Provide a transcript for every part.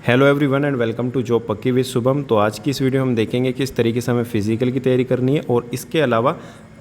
Hello everyone and welcome to job पक्की with Shubham. तो आज की इस वीडियो में हम देखेंगे किस तरीके से हमें फिजिकल की तैयारी करनी है और इसके अलावा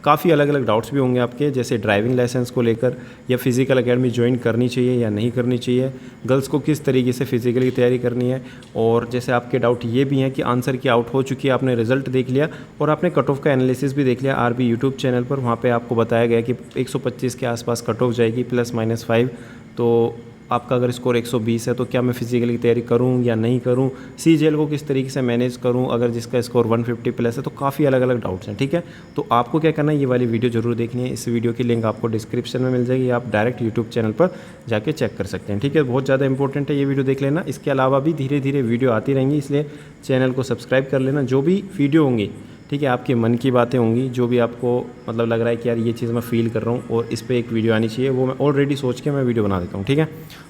काफ़ी अलग अलग डाउट्स भी होंगे आपके, जैसे ड्राइविंग लाइसेंस को लेकर या फिजिकल एकेडमी ज्वाइन करनी चाहिए या नहीं करनी चाहिए, गर्ल्स को किस तरीके से फिजिकल की तैयारी करनी है। और जैसे आपके डाउट ये भी हैं कि आंसर की आउट हो चुकी है, आपने रिजल्ट देख लिया और आपने कट ऑफ का एनालिसिस भी देख लिया आरबी यूट्यूब चैनल पर। वहाँ पर आपको बताया गया कि 125 के आसपास कट ऑफ जाएगी ±5। तो आपका अगर स्कोर 120 है तो क्या मैं फिजिकल की तैयारी करूं या नहीं करूं, सीजीएल को किस तरीके से मैनेज करूं अगर जिसका स्कोर 150 प्लस है। तो काफ़ी अलग अलग डाउट्स हैं, ठीक है। तो आपको क्या करना है, ये वाली वीडियो जरूर देखनी है। इस वीडियो की लिंक आपको डिस्क्रिप्शन में मिल जाएगी, आप डायरेक्ट यूट्यूब चैनल पर जाके चेक कर सकते हैं, ठीक है। बहुत ज़्यादा इंपॉर्टेंट है, ये वीडियो देख लेना। इसके अलावा भी धीरे धीरे वीडियो आती रहेंगी, इसलिए चैनल को सब्सक्राइब कर लेना। जो भी वीडियो होंगी, ठीक है, आपके मन की बातें होंगी, जो भी आपको मतलब लग रहा है कि यार ये चीज़ मैं फील कर रहा हूँ और इस पर एक वीडियो आनी चाहिए, वो मैं ऑलरेडी सोच के मैं वीडियो बना देता हूँ, ठीक है।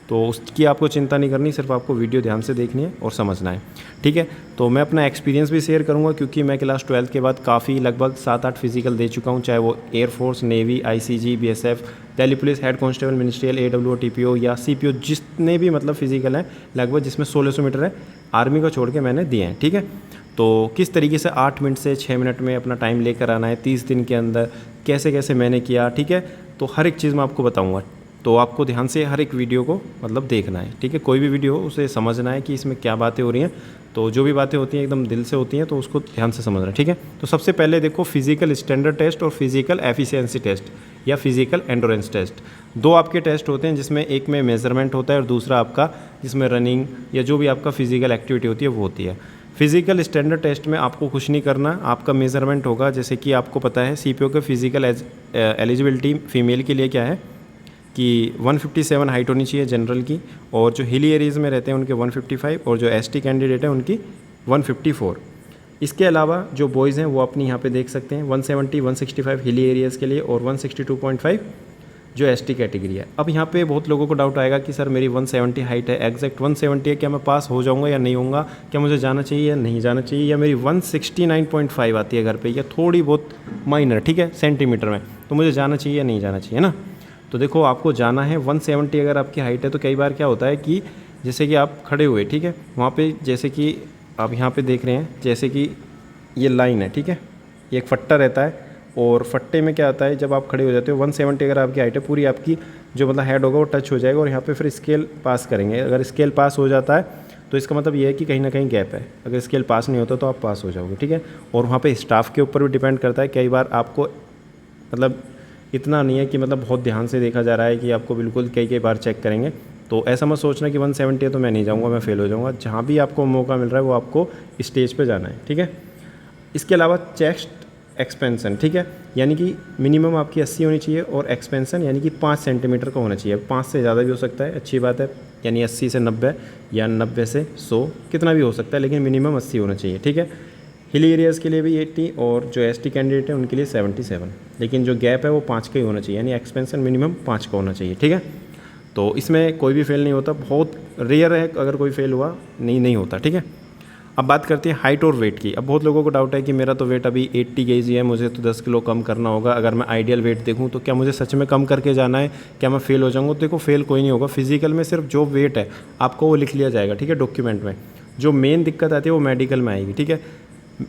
तो उसकी आपको चिंता नहीं करनी, सिर्फ आपको वीडियो ध्यान से देखनी है और समझना है, ठीक है। तो मैं अपना एक्सपीरियंस भी शेयर करूँगा, क्योंकि मैं क्लास 12 के बाद काफ़ी लगभग 7-8 फिजिकल दे चुका हूँ, चाहे वो air force, navy, ICG, BSF, Delhi police, head constable, ministerial, AWO, TPO या CPO, जितने भी मतलब फिजिकल हैं लगभग, जिसमें 1600 मीटर है, आर्मी को छोड़ के मैंने दिए हैं, ठीक है। तो किस तरीके से 8 मिनट से 6 मिनट में अपना टाइम लेकर आना है 30 दिन के अंदर, कैसे कैसे मैंने किया, ठीक है। तो हर एक चीज़ मैं आपको बताऊंगा, तो आपको ध्यान से हर एक वीडियो को मतलब देखना है, ठीक है। कोई भी वीडियो हो उसे समझना है कि इसमें क्या बातें हो रही हैं। तो जो भी बातें होती हैं एकदम दिल से होती हैं, तो उसको ध्यान से समझना है, ठीक है। तो सबसे पहले देखो, फिजिकल स्टैंडर्ड टेस्ट और फिजिकल एफिशिएंसी टेस्ट या फिजिकल एंडोरेंस टेस्ट, दो आपके टेस्ट होते हैं, जिसमें एक में मेजरमेंट होता है और दूसरा आपका जिसमें रनिंग या जो भी आपका फिजिकल एक्टिविटी होती है वो होती है। फिजिकल स्टैंडर्ड टेस्ट में आपको कुछ नहीं करना, आपका मेजरमेंट होगा। जैसे कि आपको पता है CPO के फिजिकल एलिजिबिलिटी फीमेल के लिए क्या है कि 157 हाइट होनी चाहिए जनरल की, और जो हिली एरियाज़ में रहते हैं उनके 155, और जो ST कैंडिडेट है उनकी 154। इसके अलावा जो बॉयज़ हैं वो अपनी यहाँ पे देख सकते हैं 170, 165 हिली एरियाज़ के लिए और 162.5 जो ST कैटेगरी है। अब यहाँ पे बहुत लोगों को डाउट आएगा कि सर मेरी 170 हाइट है, एग्जैक्ट 170 है, क्या मैं पास हो जाऊँगा या नहीं होऊंगा, क्या मुझे जाना चाहिए या नहीं जाना चाहिए, या मेरी 169.5 आती है घर पे, या थोड़ी बहुत माइनर, ठीक है, सेंटीमीटर में, तो मुझे जाना चाहिए या नहीं जाना चाहिए ना। तो देखो, आपको जाना है 170 अगर आपकी हाइट है। तो कई बार क्या होता है कि जैसे कि आप खड़े हुए, ठीक है, वहाँ पे जैसे कि आप यहाँ पे देख रहे हैं, जैसे कि ये लाइन है, ठीक है, ये एक फट्टा रहता है, और फट्टे में क्या आता है, जब आप खड़े हो जाते हो 170 अगर आपकी हाइट है, पूरी आपकी जो मतलब हेड होगा वो टच हो जाएगा, और यहाँ पे फिर स्केल पास करेंगे। अगर स्केल पास हो जाता है तो इसका मतलब ये है कि कहीं ना कहीं गैप है, अगर स्केल पास नहीं होता तो आप पास हो जाओगे, ठीक है। और वहाँ पे स्टाफ के ऊपर भी डिपेंड करता है, कई बार आपको मतलब इतना नहीं है कि मतलब बहुत ध्यान से देखा जा रहा है कि आपको बिल्कुल कई बार चेक करेंगे। तो ऐसा मत सोचना कि 170 है तो मैं नहीं जाऊँगा, मैं फेल हो जाऊँगा। जहाँ भी आपको मौका मिल रहा है वो आपको स्टेज पर जाना है, ठीक है। इसके अलावा चेस्ट एक्सपेंसन, ठीक है, यानी कि मिनिमम आपकी 80 होनी चाहिए, और एक्सपेंसन यानी कि 5 सेंटीमीटर का होना चाहिए। 5 से ज़्यादा भी हो सकता है, अच्छी बात है, यानी 80 से 90 या 90 से 100, कितना भी हो सकता है, लेकिन मिनिमम 80 होना चाहिए, ठीक है। हिली एरियाज़ के लिए भी 80, और जो ST कैंडिडेट है उनके लिए 77, लेकिन जो गैप है वो 5 का ही होना चाहिए, यानी एक्सपेंसन मिनिमम 5 का होना चाहिए, ठीक है। तो इसमें कोई भी फेल नहीं होता, बहुत रेयर है अगर कोई फेल हुआ, नहीं होता, ठीक है। अब बात करते हैं हाइट और वेट की। अब बहुत लोगों को डाउट है कि मेरा तो वेट अभी 80 kg है, मुझे तो 10 किलो कम करना होगा, अगर मैं आइडियल वेट देखूं तो क्या मुझे सच में कम करके जाना है, क्या मैं फेल हो जाऊंगा। तो देखो, फेल कोई नहीं होगा, फिजिकल में सिर्फ जो वेट है आपको वो लिख लिया जाएगा, ठीक है, डॉक्यूमेंट में। जो मेन दिक्कत आती है वो मेडिकल में आएगी, ठीक है।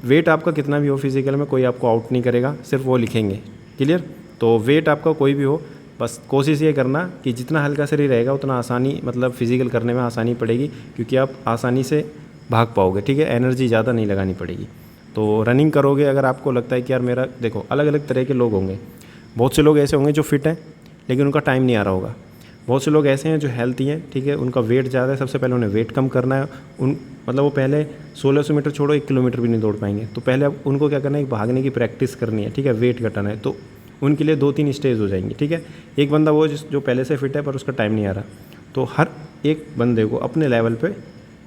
वेट आपका कितना भी हो फिजिकल में, कोई आपको आउट नहीं करेगा, सिर्फ वो लिखेंगे, क्लियर। तो वेट आपका कोई भी हो, बस कोशिश ये करना कि जितना हल्का शरीर रहेगा उतना आसानी मतलब फिजिकल करने में आसानी पड़ेगी, क्योंकि आप आसानी से भाग पाओगे, ठीक है, एनर्जी ज़्यादा नहीं लगानी पड़ेगी। तो रनिंग करोगे, अगर आपको लगता है कि यार मेरा, देखो अलग अलग तरह के लोग होंगे, बहुत से लोग ऐसे होंगे जो फिट हैं लेकिन उनका टाइम नहीं आ रहा होगा, बहुत से लोग ऐसे हैं जो हेल्थी हैं, ठीक है, उनका वेट ज़्यादा है। सबसे पहले उन्हें वेट कम करना है, मतलब वो पहले 1600 मीटर छोड़ो, 1 किलोमीटर भी नहीं दौड़ पाएंगे, तो पहले अब उनको क्या करना है, भागने की प्रैक्टिस करनी है, ठीक है, वेट घटाना है। तो उनके लिए 2-3 स्टेज हो जाएंगी, ठीक है। एक बंदा वो जो पहले से फिट है पर उसका टाइम नहीं आ रहा, तो हर एक बंदे को अपने लेवल पे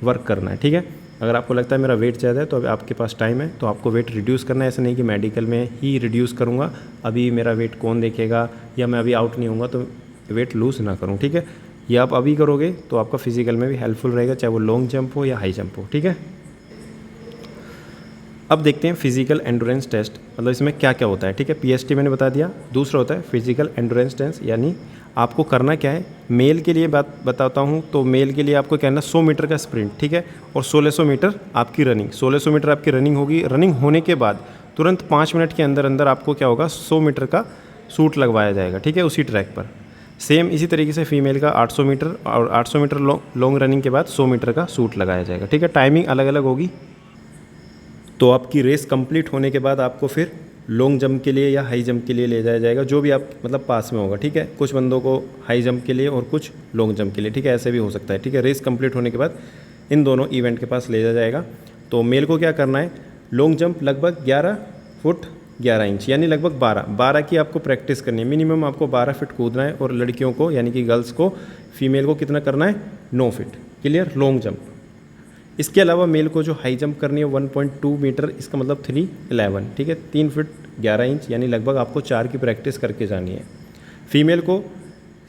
वर्क करना है, ठीक है। अगर आपको लगता है मेरा वेट ज़्यादा है तो अभी आपके पास टाइम है, तो आपको वेट रिड्यूस करना है। ऐसा नहीं कि मेडिकल में ही रिड्यूस करूँगा, अभी मेरा वेट कौन देखेगा, या मैं अभी आउट नहीं होऊंगा तो वेट लूज़ ना करूँ, ठीक है। ये आप अभी करोगे तो आपका फिजिकल में भी हेल्पफुल रहेगा, चाहे वो लॉन्ग जंप हो या हाई जंप हो, ठीक है। अब देखते हैं फिजिकल एंडोरेंस टेस्ट, मतलब इसमें क्या क्या होता है। ठीक है, पीएसटी मैंने बता दिया। दूसरा होता है फिजिकल एंडोरेंस टेस्ट, यानी आपको करना क्या है। मेल के लिए बात बताता हूँ, तो मेल के लिए आपको कहना 100 मीटर का स्प्रिंट, ठीक है, और 1600 मीटर आपकी रनिंग। 1600 मीटर आपकी रनिंग होगी। रनिंग होने के बाद तुरंत 5 मिनट के अंदर अंदर आपको क्या होगा, 100 मीटर का सूट लगवाया जाएगा, ठीक है, उसी ट्रैक पर। सेम इसी तरीके से फीमेल का 800 मीटर, और 800 मीटर लॉन्ग रनिंग के बाद 100 मीटर का सूट लगाया जाएगा, ठीक है। टाइमिंग अलग अलग होगी। तो आपकी रेस कंप्लीट होने के बाद आपको फिर लॉन्ग जंप के लिए या हाई जंप के लिए ले जाया जाएगा, जो भी आप मतलब पास में होगा, ठीक है। कुछ बंदों को हाई जंप के लिए और कुछ लॉन्ग जंप के लिए, ठीक है, ऐसे भी हो सकता है, ठीक है। रेस कंप्लीट होने के बाद इन दोनों इवेंट के पास ले जाया जाएगा। तो मेल को क्या करना है, लॉन्ग जंप लगभग 11 फुट 11 इंच, यानी लगभग 12 की आपको प्रैक्टिस करनी है। मिनिमम आपको 12 फीट कूदना है, और लड़कियों को यानी कि गर्ल्स को, फीमेल को कितना करना है, 9 फीट। Clear, long jump. इसके अलावा मेल को जो हाई जंप करनी है 1.2 मीटर, इसका मतलब 311, ठीक है, 3 फीट 11 इंच, यानी लगभग आपको 4 की प्रैक्टिस करके जानी है। फीमेल को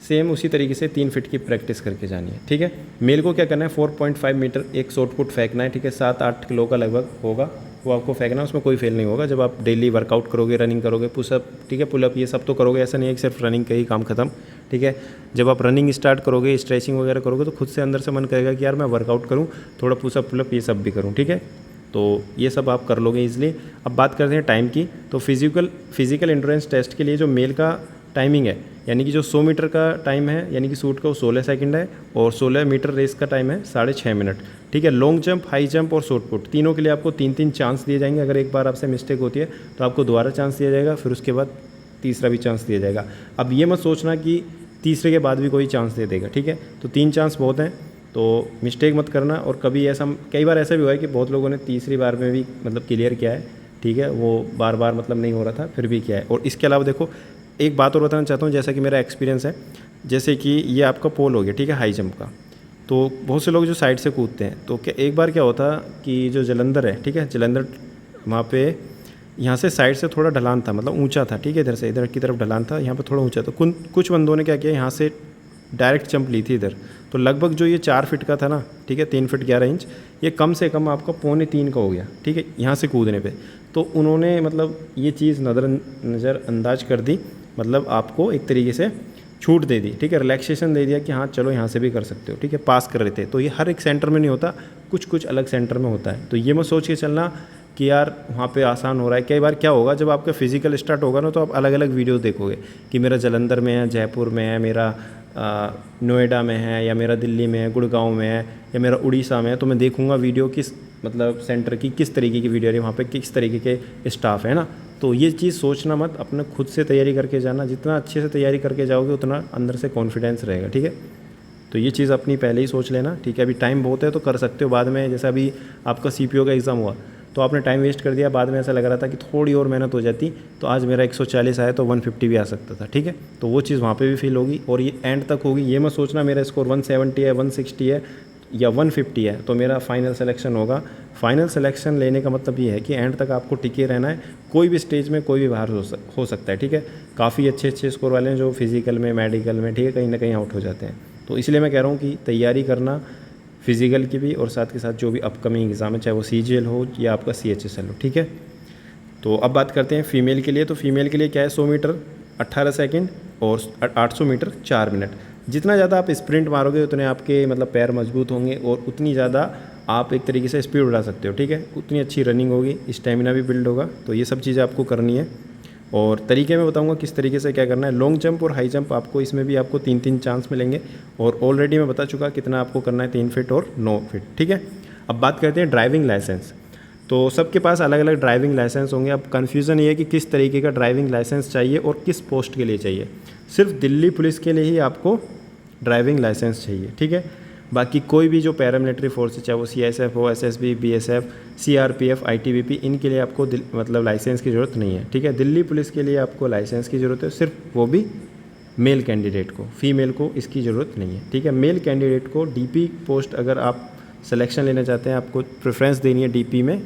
सेम उसी तरीके से 3 फीट की प्रैक्टिस करके जानी है, ठीक है। मेल को क्या करना है, 4.5 मीटर एक शॉर्ट पुट फेंकना है, ठीक है, 7-8 किलो का लगभग होगा, वो आपको फेंकना है, उसमें कोई फेल नहीं होगा। जब आप डेली वर्कआउट करोगे, रनिंग करोगे, पुशअप, ठीक है, पुलअप, ये सब तो करोगे, ऐसा नहीं है कि सिर्फ रनिंग का ही काम खत्म, ठीक है। जब आप रनिंग स्टार्ट करोगे, स्ट्रेचिंग वगैरह करोगे, तो खुद से अंदर से मन करेगा कि यार मैं वर्कआउट करूँ, थोड़ा पुशअप पुलअप ये सब भी करूँ, ठीक है। तो ये सब आप कर लोगे ईजिली। अब बात करते हैं टाइम की। तो फिजिकल एंड्योरेंस टेस्ट के लिए जो मेल का टाइमिंग है, यानी कि जो 100 मीटर का टाइम है, यानी कि सूट का, वो 16 सेकंड है, और 16 मीटर रेस का टाइम है 6.5 मिनट, ठीक है। लॉन्ग जंप, हाई जंप और शॉर्ट पुट, तीनों के लिए आपको 3-3 चांस दिए जाएंगे। अगर एक बार आपसे मिस्टेक होती है तो आपको दोबारा चांस दिया जाएगा, फिर उसके बाद तीसरा भी चांस दिया जाएगा। अब ये मत सोचना कि तीसरे के बाद भी कोई चांस दे देगा, ठीक है। तो 3 चांस बहुत हैं, तो मिस्टेक मत करना। और कई बार ऐसा भी हुआ है कि बहुत लोगों ने तीसरी बार में भी मतलब क्लियर किया है, ठीक है, वो बार बार मतलब नहीं हो रहा था, फिर भी किया है। और इसके अलावा देखो, एक बात और बताना चाहता हूँ, जैसा कि मेरा एक्सपीरियंस है, जैसे कि ये आपका पोल हो गया, ठीक है, हाई जंप का। तो बहुत से लोग जो साइड से कूदते हैं, तो क्या एक बार क्या होता कि जो जलंधर है, ठीक है, जलंधर, वहाँ पे यहाँ से साइड से थोड़ा ढलान था, मतलब ऊंचा था, ठीक है, इधर से इधर की तरफ ढलान था, यहाँ पे थोड़ा ऊंचा था। कुछ बंदों ने क्या किया, यहाँ से डायरेक्ट जंप ली थी इधर, तो लगभग जो ये 4 फीट का था ना, ठीक है, 3 फीट 11 इंच, ये कम से कम आपका 2.25 का हो गया, ठीक है, यहाँ से कूदने पे। तो उन्होंने मतलब ये चीज़ नज़रअंदाज कर दी, मतलब आपको एक तरीके से छूट दे दी, ठीक है, रिलैक्सेशन दे दिया कि हाँ चलो यहाँ से भी कर सकते हो, ठीक है, पास कर रहे थे। तो ये हर एक सेंटर में नहीं होता, कुछ कुछ अलग सेंटर में होता है। तो ये मत सोच के चलना कि यार वहाँ पे आसान हो रहा है। कई बार क्या होगा, जब आपका फिजिकल स्टार्ट होगा ना, तो आप अलग अलग वीडियोस देखोगे कि मेरा जलंधर में है, जयपुर में है, मेरा नोएडा में है, या मेरा दिल्ली में है, गुड़गांव में है, या मेरा उड़ीसा में है। तो मैं देखूंगा वीडियो किस मतलब सेंटर की किस तरीके की वीडियो है, वहाँ पे किस तरीके के स्टाफ है ना। तो ये चीज़ सोचना मत, अपने खुद से तैयारी करके जाना। जितना अच्छे से तैयारी करके जाओगे उतना अंदर से कॉन्फिडेंस रहेगा, ठीक है। तो ये चीज़ अपनी पहले ही सोच लेना, ठीक है। अभी टाइम बहुत है तो कर सकते हो, बाद में जैसे अभी आपका CPO का एग्ज़ाम हुआ तो आपने टाइम वेस्ट कर दिया, बाद में ऐसा लग रहा था कि थोड़ी और मेहनत हो जाती तो आज मेरा 140 आया तो 150 भी आ सकता था, ठीक है। तो वो चीज़ वहाँ पे भी फील होगी, और ये एंड तक होगी। ये मत सोचना मेरा स्कोर 170 है, 160 है या 150 है तो मेरा फाइनल सिलेक्शन होगा। फाइनल सिलेक्शन लेने का मतलब ये है कि एंड तक आपको टिके रहना है। कोई भी स्टेज में कोई भी बाहर हो सकता है, ठीक है। काफ़ी अच्छे स्कोर वाले हैं जो फिजिकल में, मेडिकल में, ठीक है, कहीं ना कहीं आउट हो जाते हैं। तो इसलिए मैं कह रहा हूँ कि तैयारी करना फिजिकल की भी, और साथ के साथ जो भी अपकमिंग एग्ज़ाम है, चाहे वो CGL हो या आपका CHSL हो, ठीक है। तो अब बात करते हैं फीमेल के लिए। तो फीमेल के लिए क्या है, 100 मीटर 18 सेकंड और 800 मीटर 4 मिनट। जितना ज़्यादा आप स्प्रिंट मारोगे उतने आपके मतलब पैर मजबूत होंगे, और उतनी ज़्यादा आप एक तरीके से स्पीड बढ़ा सकते हो, ठीक है। उतनी अच्छी रनिंग होगी, स्टेमिना भी बिल्ड होगा। तो ये सब चीज़ें आपको करनी है, और तरीके में बताऊंगा किस तरीके से क्या करना है। लॉन्ग जंप और हाई जंप आपको इसमें भी आपको 3-3 चांस मिलेंगे, और ऑलरेडी मैं बता चुका कितना आपको करना है, 3 फीट और 9 फीट, ठीक है। अब बात करते हैं ड्राइविंग लाइसेंस। तो सबके पास अलग अलग ड्राइविंग लाइसेंस होंगे। अब कन्फ्यूज़न ये है कि किस तरीके का ड्राइविंग लाइसेंस चाहिए और किस पोस्ट के लिए चाहिए। सिर्फ दिल्ली पुलिस के लिए ही आपको ड्राइविंग लाइसेंस चाहिए, ठीक है। बाकी कोई भी जो पैरामिलिट्री फोर्स है, चाहे वो CSF हो, SSB, BSF, CRPF, ITBP, इनके लिए आपको मतलब लाइसेंस की ज़रूरत नहीं है, ठीक है। दिल्ली पुलिस के लिए आपको लाइसेंस की ज़रूरत है, सिर्फ वो भी मेल कैंडिडेट को, फीमेल को इसकी ज़रूरत नहीं है, ठीक है। मेल कैंडिडेट को DP पोस्ट अगर आप सिलेक्शन लेना चाहते हैं, आपको प्रेफरेंस देनी है DP में,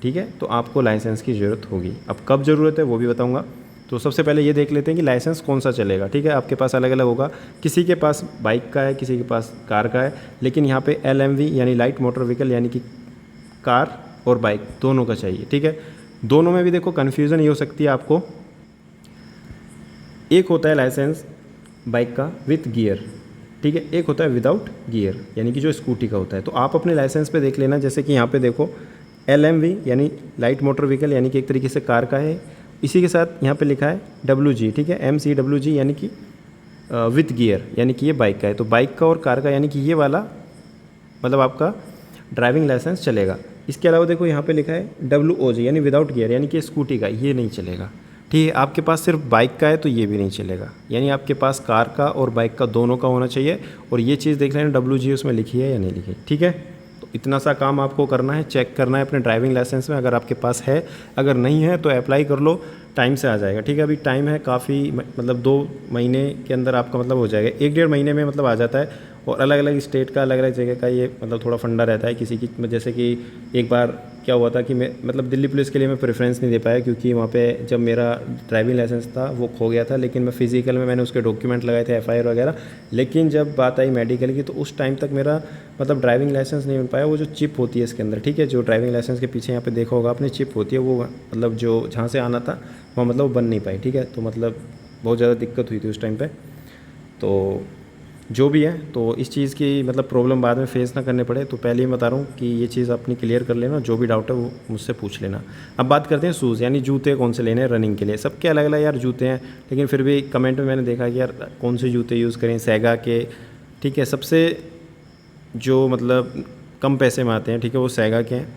ठीक है, तो आपको लाइसेंस की ज़रूरत होगी। अब कब ज़रूरत है वो भी बताऊँगा। तो सबसे पहले ये देख लेते हैं कि लाइसेंस कौन सा चलेगा, ठीक है। आपके पास अलग अलग होगा, किसी के पास बाइक का है, किसी के पास कार का है, लेकिन यहाँ पे LMV यानी लाइट मोटर व्हीकल यानी कि कार और बाइक दोनों का चाहिए, ठीक है। दोनों में भी देखो कन्फ्यूज़न ये हो सकती है आपको, एक होता है लाइसेंस बाइक का विथ गियर, ठीक है, एक होता है विदाउट गियर यानी कि जो स्कूटी का होता है। तो आप अपने लाइसेंस पे देख लेना, जैसे कि यहाँ पे देखो LMV यानी लाइट मोटर व्हीकल यानी कि एक तरीके से कार का है, इसी के साथ यहाँ पे लिखा है WG, ठीक है, MCWG यानी कि विथ गियर यानी कि ये बाइक का है। तो बाइक का और कार का यानी कि ये वाला मतलब आपका ड्राइविंग लाइसेंस चलेगा। इसके अलावा देखो यहाँ पे लिखा है WOG यानी विदाउट गियर यानी कि स्कूटी का, ये नहीं चलेगा, ठीक है। आपके पास सिर्फ बाइक का है तो ये भी नहीं चलेगा, यानी आपके पास कार का और बाइक का दोनों का होना चाहिए। और ये चीज़ देख लेना WG उसमें लिखी है या नहीं लिखी, ठीक है। तो इतना सा काम आपको करना है, चेक करना है अपने ड्राइविंग लाइसेंस में, अगर आपके पास है, अगर नहीं है तो अप्लाई कर लो, टाइम से आ जाएगा, ठीक है। अभी टाइम है काफ़ी, मतलब 2 महीने के अंदर आपका मतलब हो जाएगा, 1-1.5 महीने में मतलब आ जाता है। और अलग अलग स्टेट का अलग अलग जगह का ये मतलब थोड़ा फंडा रहता है किसी की, जैसे कि एक बार क्या हुआ था कि मैं मतलब दिल्ली पुलिस के लिए मैं प्रेफरेंस नहीं दे पाया, क्योंकि वहाँ पे जब मेरा ड्राइविंग लाइसेंस था वो खो गया था, लेकिन मैं फिजिकल में मैंने उसके डॉक्यूमेंट लगाए थे, FIR वगैरह। लेकिन जब बात आई मेडिकल की तो उस टाइम तक मेरा मतलब ड्राइविंग लाइसेंस नहीं बन पाया। वो जो चिप होती है इसके अंदर, ठीक है, जो ड्राइविंग लाइसेंस के पीछे यहाँ पे देखा होगा आपने चिप होती है, वो मतलब जो जहाँ से आना था वहाँ मतलब वो बन नहीं पाई, ठीक है। तो मतलब बहुत ज़्यादा दिक्कत हुई थी उस टाइम पे। तो जो भी है, तो इस चीज़ की मतलब प्रॉब्लम बाद में फेस ना करने पड़े, तो पहले ही बता रहा हूँ कि ये चीज़ अपनी क्लियर कर लेना, जो भी डाउट है वो मुझसे पूछ लेना। अब बात करते हैं शूज़ यानी जूते कौन से लेने हैं रनिंग के लिए। सबके अलग अलग यार जूते हैं, लेकिन फिर भी कमेंट में मैंने देखा कि यार कौन से जूते यूज़ करें, सेगा के, ठीक है, सबसे जो मतलब कम पैसे में आते हैं, ठीक है, वो सेगा के हैं,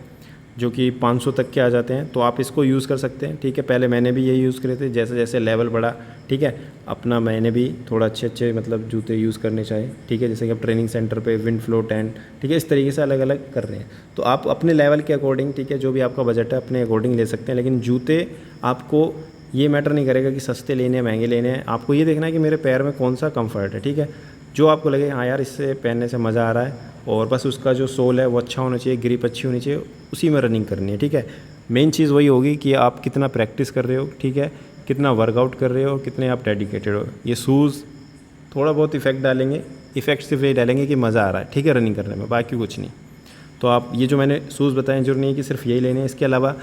जो कि 500 तक के आ जाते हैं। तो आप इसको यूज़ कर सकते हैं, ठीक है। पहले मैंने भी यही यूज़ करे थे, जैसे जैसे लेवल बढ़ा, ठीक है, अपना मैंने भी थोड़ा अच्छे मतलब जूते यूज़ करने चाहिए, ठीक है। जैसे कि अब ट्रेनिंग सेंटर पे विंड फ्लो 10, ठीक है, इस तरीके से अलग अलग कर रहे हैं। तो आप अपने लेवल के अकॉर्डिंग, ठीक है, जो भी आपका बजट है अपने अकॉर्डिंग ले सकते हैं। लेकिन जूते आपको ये मैटर नहीं करेगा कि सस्ते लेने हैं महंगे लेने हैं, आपको ये देखना है कि मेरे पैर में कौन सा कम्फर्ट है, ठीक है। जो आपको लगे हाँ यार इससे पहनने से मज़ा आ रहा है, और बस उसका जो सोल है वो अच्छा होना चाहिए, ग्रिप अच्छी होनी चाहिए, उसी में रनिंग करनी है, ठीक है। मेन चीज़ वही होगी कि आप कितना प्रैक्टिस कर रहे हो, ठीक है, कितना वर्कआउट कर रहे हो, कितने आप डेडिकेटेड हो। ये शूज़ थोड़ा बहुत इफेक्ट डालेंगे, इफेक्ट सिर्फ ये डालेंगे कि मज़ा आ रहा है, ठीक है, रनिंग करने में, बाकी कुछ नहीं। तो आप ये जो मैंने शूज़ बताए, जरूरी नहीं है कि सिर्फ यही लेने हैं, इसके अलावा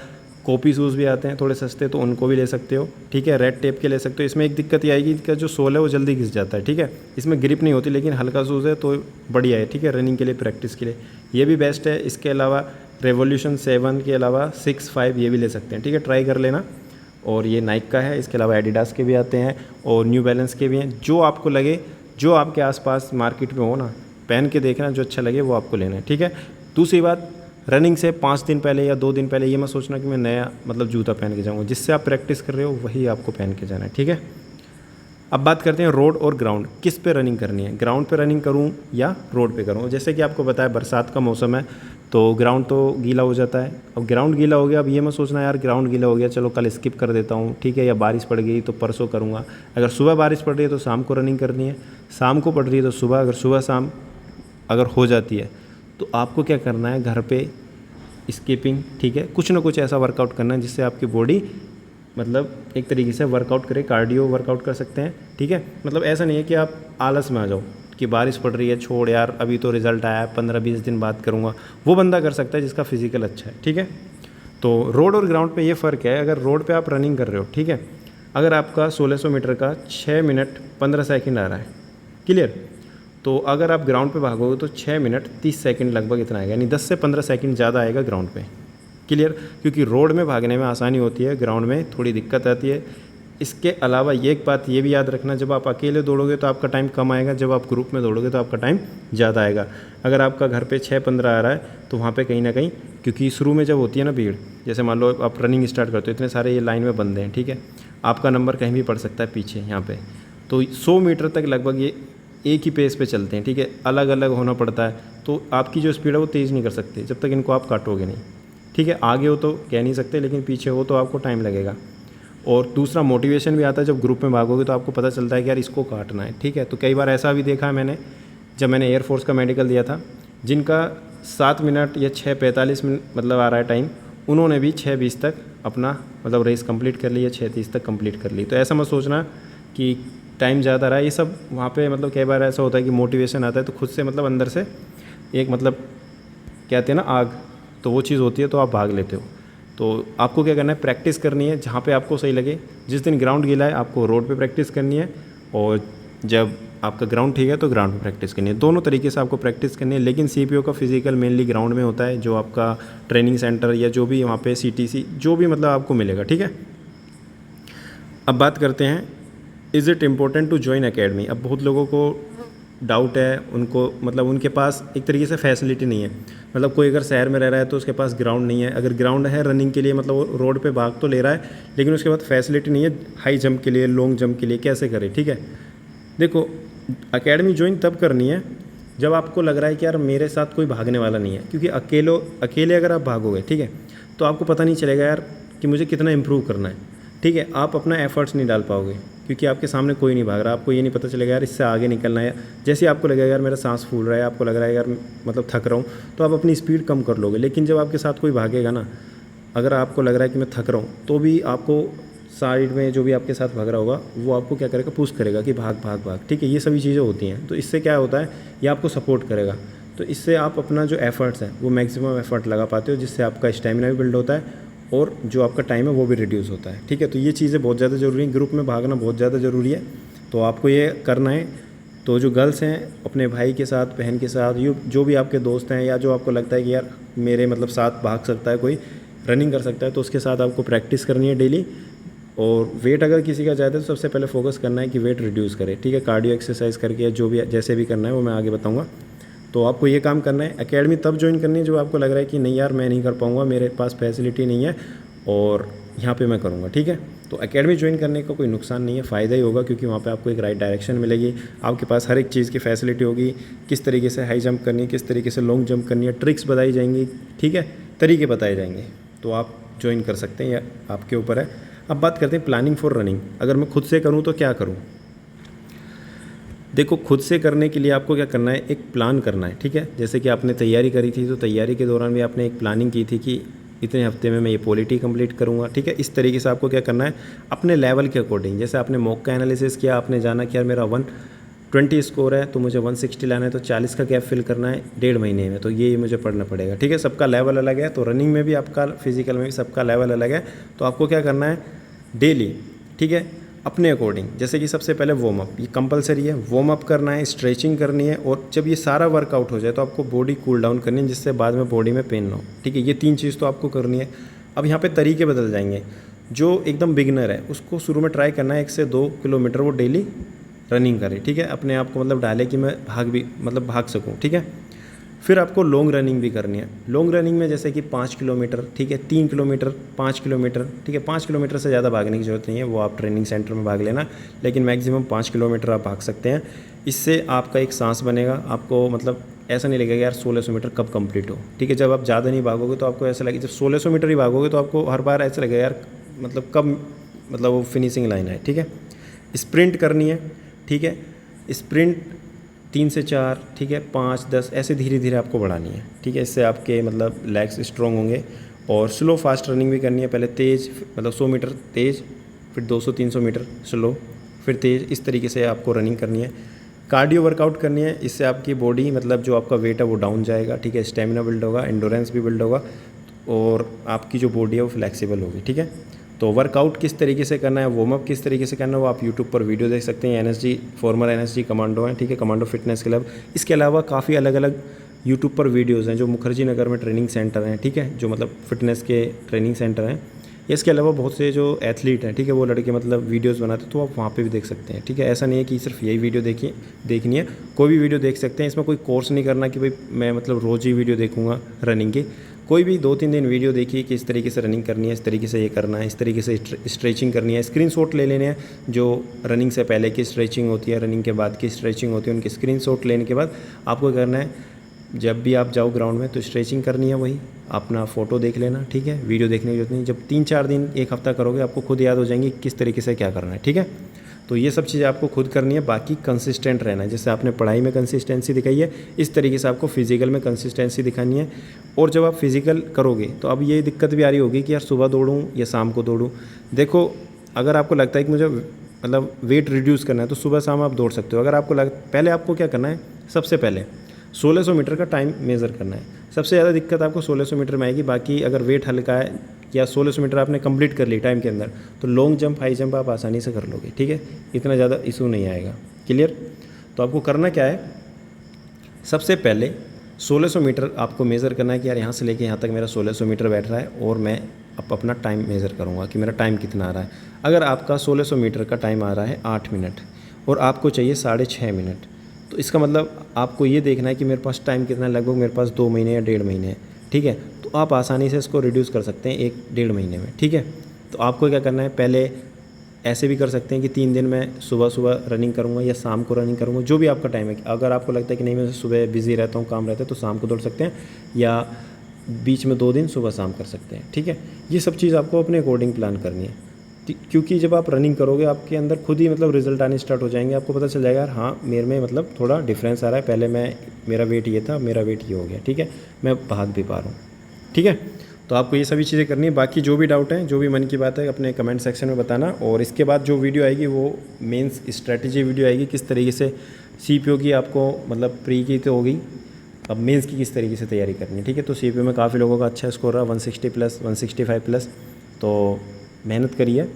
कॉपी शूज़ भी आते हैं थोड़े सस्ते, तो उनको भी ले सकते हो, ठीक है। रेड टेप के ले सकते हो। इसमें एक दिक्कत ये आएगी, इसका जो सोल है वो जल्दी घिस जाता है, ठीक है, इसमें ग्रिप नहीं होती, लेकिन हल्का शूज़ है तो बढ़िया है, ठीक है, रनिंग के लिए, प्रैक्टिस के लिए ये भी बेस्ट है। इसके अलावा रेवोल्यूशन 7 के अलावा 6, 5 ये भी ले सकते हैं, ठीक है, ट्राई कर लेना। और ये नाइक का है, इसके अलावा एडिडास के भी आते हैं और न्यू बैलेंस के भी हैं। जो आपको लगे, जो आपके आसपास मार्केट में हो ना, पहन के देखना, जो अच्छा लगे वो आपको लेना है, ठीक है। दूसरी बात, रनिंग से 5 दिन पहले या 2 दिन पहले ये मत सोचना कि मैं नया मतलब जूता पहन के जाऊँगा। जिससे आप प्रैक्टिस कर रहे हो वही आपको पहन के जाना है, ठीक है। अब बात करते हैं रोड और ग्राउंड, किस पे रनिंग करनी है, ग्राउंड पे रनिंग करूँ या रोड पे करूँ। जैसे कि आपको बताया बरसात का मौसम है तो ग्राउंड तो गीला हो जाता है। अब ग्राउंड गीला हो गया, अब ये मत सोचना यार ग्राउंड गीला हो गया चलो कल स्किप कर देता हूँ, ठीक है, या बारिश पड़ गई तो परसों करूँगा। अगर सुबह बारिश पड़ रही है तो शाम को रनिंग करनी है, शाम को पड़ रही है तो सुबह, अगर सुबह शाम अगर हो जाती है तो आपको क्या करना है, घर पे स्किपिंग, ठीक है, कुछ ना कुछ ऐसा वर्कआउट करना है जिससे आपकी बॉडी मतलब एक तरीके से वर्कआउट करे, कार्डियो वर्कआउट कर सकते हैं, ठीक है। मतलब ऐसा नहीं है कि आप आलस में आ जाओ कि बारिश पड़ रही है छोड़ यार अभी तो रिज़ल्ट आया है 15-20 दिन बाद करूँगा, वो बंदा कर सकता है जिसका फिजिकल अच्छा है, ठीक है। तो रोड और ग्राउंड पे ये फ़र्क है। अगर रोड पे आप रनिंग कर रहे हो, ठीक है, अगर आपका 1600 मीटर का 6 मिनट 15 सेकंड आ रहा है, क्लियर, तो अगर आप ग्राउंड पे भागोगे तो 6 मिनट 30 सेकंड लगभग इतना आएगा, यानी 10 से 15 सेकंड ज़्यादा आएगा ग्राउंड पे, क्लियर। क्योंकि रोड में भागने में आसानी होती है, ग्राउंड में थोड़ी दिक्कत आती है। इसके अलावा ये एक बात ये भी याद रखना, जब आप अकेले दौड़ोगे तो आपका टाइम कम आएगा, जब आप ग्रुप में दौड़ोगे तो आपका टाइम ज़्यादा आएगा। अगर आपका घर पे 6-15 आ रहा है तो वहाँ पे कहीं ना कहीं, क्योंकि शुरू में जब होती है ना भीड़, जैसे मान लो आप रनिंग स्टार्ट करते हो, इतने सारे ये लाइन में बंदे हैं, ठीक है, आपका नंबर कहीं भी पड़ सकता है पीछे यहाँ पर, तो 100 मीटर तक लगभग ये एक ही पेस पे चलते हैं, ठीक है, अलग अलग होना पड़ता है। तो आपकी जो स्पीड है वो तेज़ नहीं कर सकते जब तक इनको आप काटोगे नहीं, ठीक है। आगे हो तो कह नहीं सकते, लेकिन पीछे हो तो आपको टाइम लगेगा। और दूसरा मोटिवेशन भी आता है, जब ग्रुप में भागोगे तो आपको पता चलता है कि यार इसको काटना है, ठीक है। तो कई बार ऐसा भी देखा है मैंने, जब मैंने एयरफोर्स का मेडिकल दिया था, जिनका 7 मिनट या 6:45 मिनट मतलब आ रहा है टाइम, उन्होंने भी 6:20 तक अपना मतलब रेस कंप्लीट कर ली, या 6:30 तक कंप्लीट कर ली। तो ऐसा मत सोचना कि टाइम ज़्यादा रहा है, ये सब वहाँ पे मतलब कई बार ऐसा होता है कि मोटिवेशन आता है तो खुद से मतलब अंदर से एक मतलब कहते हैं ना आग, तो वो चीज़ होती है तो आप भाग लेते हो। तो आपको क्या करना है, प्रैक्टिस करनी है जहाँ पे आपको सही लगे। जिस दिन ग्राउंड गीला है आपको रोड पे प्रैक्टिस करनी है, और जब आपका ग्राउंड ठीक है तो ग्राउंड पे प्रैक्टिस करनी है। दोनों तरीके से आपको प्रैक्टिस करनी है, लेकिन CPO का फिजिकल मेनली ग्राउंड में होता है, जो आपका ट्रेनिंग सेंटर या जो भी वहाँ पे CTC जो भी मतलब आपको मिलेगा, ठीक है। अब बात करते हैं, is it important to join academy. अब बहुत लोगों को डाउट है, उनको मतलब उनके पास एक तरीके से फैसिलिटी नहीं है। मतलब कोई अगर शहर में रह रहा है तो उसके पास ग्राउंड नहीं है, अगर ग्राउंड है रनिंग के लिए मतलब वो रोड पे भाग तो ले रहा है, लेकिन उसके बाद फैसिलिटी नहीं है हाई जंप के लिए, लॉन्ग जंप के लिए, कैसे करे, ठीक है। देखो, अकेडमी ज्वाइन तब करनी है जब आपको लग रहा है कि यार मेरे साथ कोई भागने वाला नहीं है, क्योंकि अकेले अगर आप भागोगे, ठीक है, तो आपको पता नहीं चलेगा यार कि मुझे कितना इम्प्रूव करना है, ठीक है। आप अपना एफर्ट्स नहीं डाल पाओगे क्योंकि आपके सामने कोई नहीं भाग रहा, आपको ये नहीं पता चलेगा यार इससे आगे निकलना है। जैसे आपको लगेगा यार मेरा सांस फूल रहा है, आपको लग रहा है यार मतलब थक रहा हूँ, तो आप अपनी स्पीड कम कर लोगे। लेकिन जब आपके साथ कोई भागेगा ना, अगर आपको लग रहा है कि मैं थक रहा हूँ, तो भी आपको साइड में जो भी आपके साथ भाग रहा होगा वो आपको क्या करेगा, पुश करेगा कि भाग भाग भाग, ठीक है। ये सभी चीज़ें होती हैं, तो इससे क्या होता है, ये आपको सपोर्ट करेगा। तो इससे आप अपना जो एफर्ट्स हैं वो मैक्सिमम एफर्ट लगा पाते हो, जिससे आपका स्टेमिना भी बिल्ड होता है और जो आपका टाइम है वो भी रिड्यूस होता है, ठीक है। तो ये चीज़ें बहुत ज़्यादा ज़रूरी हैं, ग्रुप में भागना बहुत ज़्यादा ज़रूरी है, तो आपको ये करना है। तो जो गर्ल्स हैं अपने भाई के साथ, बहन के साथ, जो भी आपके दोस्त हैं या जो आपको लगता है कि यार मेरे मतलब साथ भाग सकता है, कोई रनिंग कर सकता है, तो उसके साथ आपको प्रैक्टिस करनी है डेली। और वेट अगर किसी का ज़्यादा है तो सबसे पहले फोकस करना है कि वेट रिड्यूस करे, ठीक है। कार्डियो एक्सरसाइज करके जो भी जैसे भी करना है वो मैं आगे बताऊँगा। तो आपको ये काम करना है। एकेडमी तब ज्वाइन करनी है जो आपको लग रहा है कि नहीं यार मैं नहीं कर पाऊँगा, मेरे पास फैसिलिटी नहीं है और यहाँ पे मैं करूँगा, ठीक है। तो एकेडमी ज्वाइन करने का कोई नुकसान नहीं है, फ़ायदा ही होगा, क्योंकि वहाँ पे आपको एक राइट डायरेक्शन मिलेगी, आपके पास हर एक चीज़ की फैसिलिटी होगी, किस तरीके से हाई जंप करनी है, किस तरीके से लॉन्ग जंप करनी है, ट्रिक्स बताई जाएंगी, ठीक है, तरीके बताए जाएंगे। तो आप ज्वाइन कर सकते हैं, या आपके ऊपर है। अब बात करते हैं प्लानिंग फॉर रनिंग। अगर मैं खुद से करूँ तो क्या करूँ। देखो, खुद से करने के लिए आपको क्या करना है, एक प्लान करना है, ठीक है। जैसे कि आपने तैयारी करी थी, तो तैयारी के दौरान भी आपने एक प्लानिंग की थी कि इतने हफ्ते में मैं ये पॉलिटी कंप्लीट करूँगा, ठीक है। इस तरीके से आपको क्या करना है, अपने लेवल के अकॉर्डिंग। जैसे आपने मॉक का एनालिसिस किया, आपने जाना कि यार मेरा 120 स्कोर है तो मुझे 160 लाना है, तो 40 का गैप फिल करना है 1.5 महीने में, तो ये मुझे पढ़ना पड़ेगा, ठीक है। सबका लेवल अलग है, तो रनिंग में भी आपका, फिजिकल में भी सबका लेवल अलग है। तो आपको क्या करना है डेली, ठीक है, अपने अकॉर्डिंग। जैसे कि सबसे पहले वार्म अप, ये कंपलसरी है, वार्म अप करना है, स्ट्रेचिंग करनी है, और जब ये सारा वर्कआउट हो जाए तो आपको बॉडी कूल डाउन करनी है, जिससे बाद में बॉडी में पेन ना हो, ठीक है। ये 3 चीज़ तो आपको करनी है। अब यहाँ पे तरीके बदल जाएंगे। जो एकदम बिगिनर है उसको शुरू में ट्राई करना है 1 से 2 किलोमीटर वो डेली रनिंग करे, ठीक है। अपने आप को मतलब डाले कि मैं भाग सकूँ, ठीक है। फिर आपको लॉन्ग रनिंग भी करनी है। लॉन्ग रनिंग में जैसे कि 5 किलोमीटर, ठीक है, 3 किलोमीटर, 5 किलोमीटर, ठीक है। 5 किलोमीटर से ज़्यादा भागने की ज़रूरत नहीं है, वो आप ट्रेनिंग सेंटर में भाग लेना, लेकिन मैक्सिमम 5 किलोमीटर आप भाग सकते हैं। इससे आपका एक सांस बनेगा, आपको मतलब ऐसा नहीं लगेगा यार 1600 मीटर कब कंप्लीट हो, ठीक है। जब आप ज़्यादा नहीं भागोगे तो आपको ऐसा लगेगा, जब 1600 मीटर ही भागोगे तो आपको हर बार ऐसा लगेगा यार मतलब कब मतलब वो फिनिशिंग लाइन है, ठीक है। स्प्रिंट करनी है, ठीक है। स्प्रिंट 3 से 4, ठीक है, 5, 10 ऐसे धीरे धीरे आपको बढ़ानी है, ठीक है। इससे आपके मतलब लेग्स स्ट्रॉन्ग होंगे। और स्लो फास्ट रनिंग भी करनी है, पहले तेज़ मतलब 100 मीटर तेज़, फिर 200-300 मीटर स्लो, फिर तेज़, इस तरीके से आपको रनिंग करनी है। कार्डियो वर्कआउट करनी है, इससे आपकी बॉडी मतलब जो आपका वेट है वो डाउन जाएगा, ठीक है। स्टेमिना बिल्ड होगा, एंडोरेंस भी बिल्ड होगा, और आपकी जो बॉडी है वो फ्लेक्सिबल होगी, ठीक है। तो वर्कआउट किस तरीके से करना है, वार्म अप किस तरीके से करना है, वो आप यूट्यूब पर वीडियो देख सकते हैं। NSG फॉर्मर NSG कमांडो हैं, ठीक है, कमांडो फिटनेस क्लब। इसके अलावा काफ़ी अलग अलग यूट्यूब पर वीडियोज़ हैं जो मुखर्जी नगर में ट्रेनिंग सेंटर हैं, ठीक है, जो मतलब फिटनेस के ट्रेनिंग सेंटर हैं। इसके अलावा बहुत से जो एथलीट हैं, ठीक है, वो लड़के मतलब वीडियोस बनाते हैं, तो आप वहाँ पे भी देख सकते हैं, ठीक है। ऐसा नहीं है कि सिर्फ यही वीडियो देखनी है, कोई भी वीडियो देख सकते हैं। इसमें कोई कोर्स नहीं करना कि भाई मैं मतलब रोज़ ही वीडियो देखूँगा रनिंग की। कोई भी 2-3 दिन वीडियो देखिए कि इस तरीके से रनिंग करनी है, इस तरीके से ये करना है, इस तरीके से स्ट्रेचिंग करनी है। स्क्रीनशॉट ले लेने हैं, जो रनिंग से पहले की स्ट्रेचिंग होती है, रनिंग के बाद की स्ट्रेचिंग होती है, उनकी स्क्रीनशॉट लेने के बाद आपको करना है, जब भी आप जाओ ग्राउंड में तो स्ट्रेचिंग करनी है, वही अपना फ़ोटो देख लेना, ठीक है। वीडियो देखने की जरूरत नहीं। जब 3-4 दिन 1 हफ्ता करोगे आपको खुद याद हो जाएंगे किस तरीके से क्या करना है, ठीक है। तो ये सब चीज़ें आपको खुद करनी है। बाकी कंसिस्टेंट रहना है, जैसे आपने पढ़ाई में कंसिस्टेंसी दिखाई है, इस तरीके से आपको फिजिकल में कंसिस्टेंसी दिखानी है। और जब आप फिजिकल करोगे तो अब ये दिक्कत भी आ रही होगी कि यार सुबह दौड़ूँ या शाम को दौड़ूँ। देखो, अगर आपको लगता है कि मुझे मतलब वेट रिड्यूस करना है तो सुबह शाम आप दौड़ सकते हो। अगर आपको पहले आपको क्या करना है, सबसे पहले 1600 मीटर का टाइम मेज़र करना है। सबसे ज़्यादा दिक्कत आपको 1600 मीटर में आएगी। बाकी अगर वेट हल्का है या 1600 मीटर आपने कंप्लीट कर ली टाइम के अंदर, तो लॉन्ग जंप, हाई जंप आप आसानी से कर लोगे, ठीक है, इतना ज़्यादा इशू नहीं आएगा। क्लियर? तो आपको करना क्या है, सबसे पहले 1600 मीटर आपको मेज़र करना है कि यार यहाँ से लेके यहाँ तक मेरा 1600 मीटर बैठ रहा है और मैं अब अपना टाइम मेज़र करूँगा कि मेरा टाइम कितना आ रहा है। अगर आपका 1600 मीटर का टाइम आ रहा है 8 मिनट और आपको चाहिए 6.5 मिनट, तो इसका मतलब आपको ये देखना है कि मेरे पास टाइम कितना है, लगभग मेरे पास 2 महीने या 1.5 महीने है, ठीक है। तो आप आसानी से इसको रिड्यूस कर सकते हैं 1-1.5 महीने में, ठीक है। तो आपको क्या करना है, पहले ऐसे भी कर सकते हैं कि 3 दिन मैं सुबह सुबह रनिंग करूँगा या शाम को रनिंग करूँगा, जो भी आपका टाइम है। अगर आपको लगता है कि नहीं मैं सुबह बिज़ी रहता हूँ, काम रहता है, तो शाम को दौड़ सकते हैं या बीच में 2 दिन सुबह शाम कर सकते हैं, ठीक है। ये सब चीज़ आपको अपने अकॉर्डिंग प्लान करनी है, क्योंकि जब आप रनिंग करोगे आपके अंदर खुद ही मतलब रिजल्ट आने स्टार्ट हो जाएंगे। आपको पता चल जाएगा यार हाँ मेरे में मतलब थोड़ा डिफरेंस आ रहा है, पहले मेरा वेट ये था, मेरा वेट ये हो गया, ठीक है, मैं भाग भी पा रहा हूँ, ठीक है। तो आपको ये सभी चीज़ें करनी है। बाकी जो भी डाउट है, जो भी मन की बात है, अपने कमेंट सेक्शन में बताना। और इसके बाद जो वीडियो आएगी वो मेंस स्ट्रेटजी वीडियो आएगी, किस तरीके से CPO की आपको मतलब प्री की तो होगी, अब मेंस की किस तरीके से तैयारी करनी है, ठीक है। तो CPO में काफ़ी लोगों का अच्छा स्कोर रहा, 160+, 165+, तो मेहनत करिए।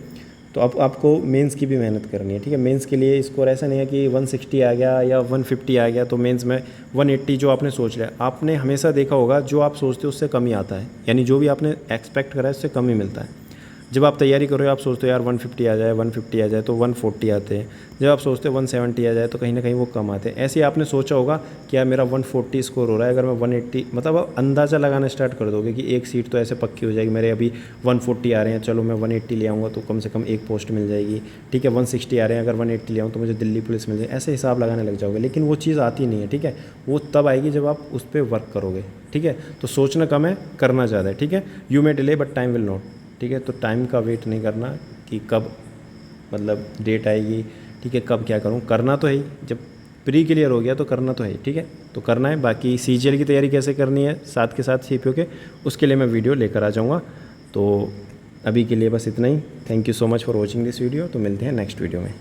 तो अब आपको मेंस की भी मेहनत करनी है, ठीक है। मेंस के लिए स्कोर ऐसा नहीं है कि 160 आ गया या 150 आ गया तो मेंस में 180 जो आपने सोच लिया। आपने हमेशा देखा होगा जो आप सोचते हो उससे कम ही आता है, यानी जो भी आपने एक्सपेक्ट करा है उससे कम ही मिलता है। जब आप तैयारी करो आप सोचते हो यार 150 आ जाए, 150 आ जाए तो 140 आते हैं। जब आप सोचते हो 170 आ जाए तो कहीं ना कहीं वो कम आते हैं। ऐसे ही आपने सोचा होगा कि यार मेरा 140 स्कोर हो रहा है, अगर मैं 180 मतलब आप अंदाज़ा लगाना स्टार्ट कर दोगे कि एक सीट तो ऐसे पक्की हो जाएगी, मेरे अभी 140 आ रहे हैं, चलो मैं 180 ले आऊँगा तो कम से कम एक पोस्ट मिल जाएगी, ठीक है। 160 आ रहे हैं, अगर 180 ले आऊँ तो मुझे दिल्ली पुलिस मिल जाएगी, ऐसे हिसाब लगाने लग जाओगे। लेकिन वो चीज़ आती नहीं है, ठीक है। वो तब आएगी जब आप उस पर वर्क करोगे, ठीक है। तो सोचना कम है, करना ज़्यादा है, ठीक है। You may delay but time will not, ठीक है। तो टाइम का वेट नहीं करना कि कब मतलब डेट आएगी, ठीक है, कब क्या करूं, करना तो है ही। जब प्री क्लियर हो गया तो करना तो है ही, ठीक है। तो करना है। बाकी CGL की तैयारी कैसे करनी है साथ के साथ CPO के, उसके लिए मैं वीडियो लेकर आ जाऊँगा। तो अभी के लिए बस इतना ही। Thank you so much for watching this video. तो मिलते हैं नेक्स्ट वीडियो में।